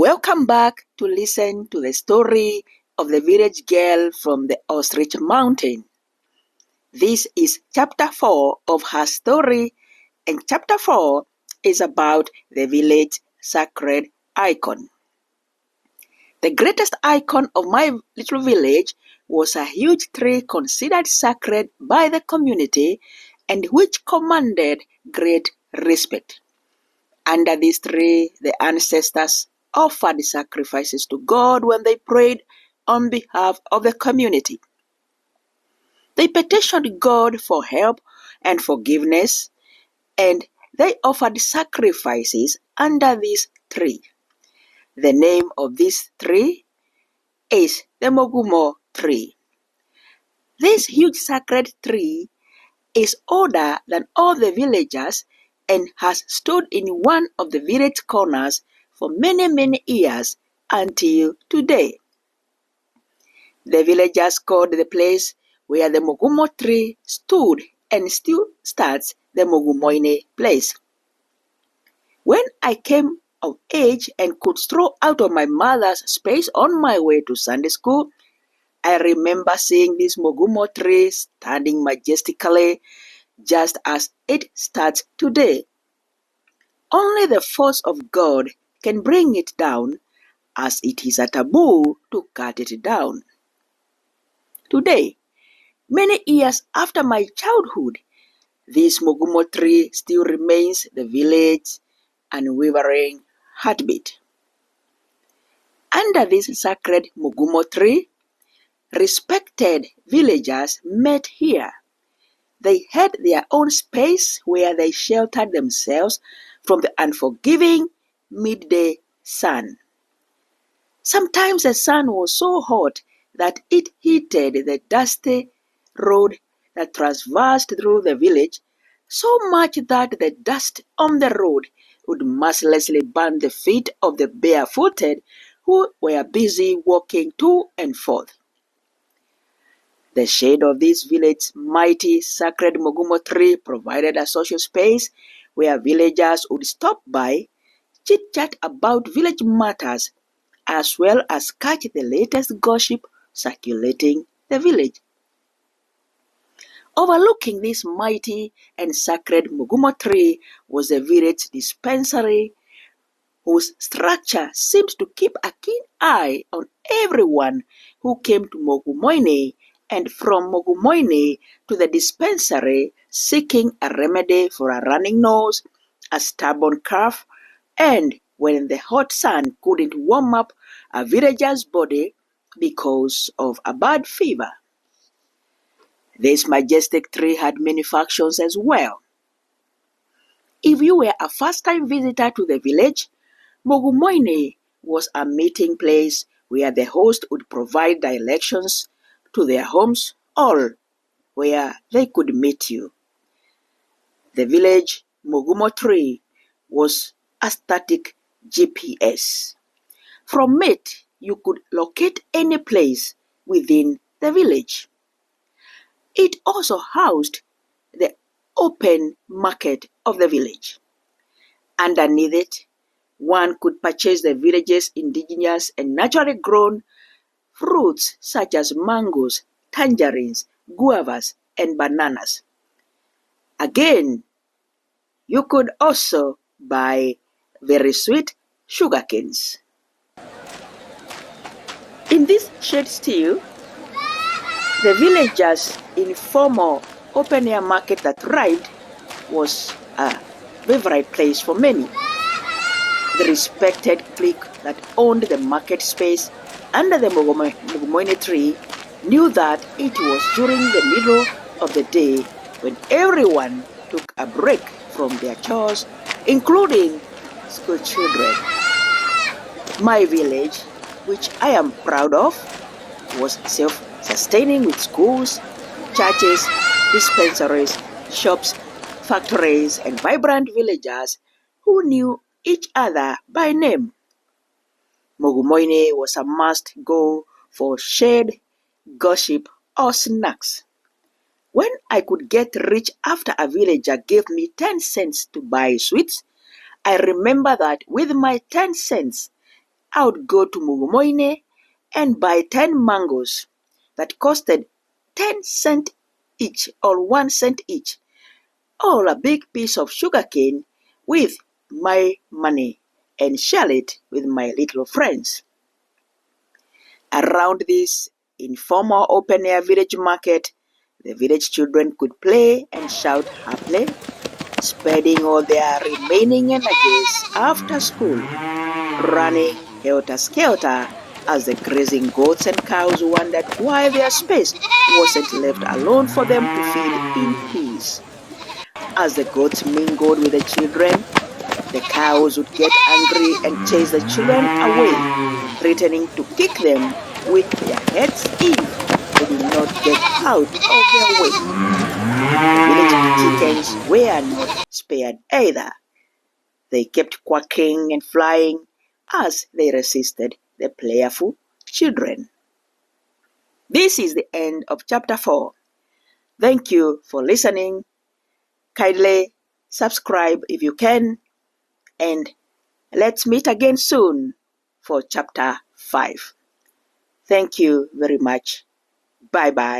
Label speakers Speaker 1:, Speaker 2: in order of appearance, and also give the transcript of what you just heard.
Speaker 1: Welcome back to listen to the story of the village girl from the Ostrich Mountain. This is chapter 4 of her story, and chapter 4 is about the village sacred icon. The greatest icon of my little village was a huge tree considered sacred by the community and which commanded great respect. Under this tree, the ancestors offered sacrifices to God when they prayed on behalf of the community. They petitioned God for help and forgiveness, and they offered sacrifices under this tree. The name of this tree is the Mogumo tree. This huge sacred tree is older than all the villagers and has stood in one of the village corners for many years until today. The villagers called the place where the Mogumo tree stood and still stands the Mogumoine place. When I came of age and could stroll out of my mother's space on my way to Sunday school, I remember seeing this Mogumo tree standing majestically just as it stands today. Only the force of God can bring it down, as it is a taboo to cut it down. Today, many years after my childhood, this Mogumo tree still remains the village's unwavering heartbeat. Under this sacred Mogumo tree, respected villagers met here. They had their own space where they sheltered themselves from the unforgiving midday sun. Sometimes the sun was so hot that it heated the dusty road that traversed through the village, so much that the dust on the road would mercilessly burn the feet of the barefooted who were busy walking to and forth. The shade of this village's mighty sacred Mogumo tree provided a social space where villagers would stop by, chit-chat about village matters, as well as catch the latest gossip circulating the village. Overlooking this mighty and sacred Mogumo tree was the village dispensary, whose structure seemed to keep a keen eye on everyone who came to Mogumoine, and from Mogumoine to the dispensary seeking a remedy for a running nose, a stubborn cough, and when the hot sun couldn't warm up a villager's body because of a bad fever. This majestic tree had many functions as well. If you were a first-time visitor to the village, Mogumoine was a meeting place where the host would provide directions to their homes, all where they could meet you. The village Mogumo tree was a static GPS. From it, you could locate any place within the village. It also housed the open market of the village. Underneath it, one could purchase the village's indigenous and naturally grown fruits such as mangoes, tangerines, guavas, and bananas. Again, you could also buy very sweet sugarcanes. In this shade still, the villagers' informal open-air market that thrived was a favorite place for many. The respected clique that owned the market space under the Mogumoine tree knew that it was during the middle of the day when everyone took a break from their chores, including school children. My village, which I am proud of, was self-sustaining with schools, churches, dispensaries, shops, factories, and vibrant villagers who knew each other by name. Mogumoine was a must-go for shade, gossip, or snacks. When I could get rich after a villager gave me 10 cents to buy sweets, I remember that with my 10 cents, I would go to Mugumoine and buy 10 mangoes that costed 10 cents each or 1 cent each, or a big piece of sugarcane with my money, and share it with my little friends. Around this informal open-air village market, the village children could play and shout happily, spending all their remaining energies after school, running helter-skelter as the grazing goats and cows wondered why their space wasn't left alone for them to feed in peace. As the goats mingled with the children, the cows would get angry and chase the children away, threatening to kick them with their heads if they did not get out of their way. The village chickens were not spared either. They kept quacking and flying as they resisted the playful children. This is the end of chapter 4. Thank you for listening. Kindly subscribe if you can, and let's meet again soon for chapter 5. Thank you very much. Bye-bye.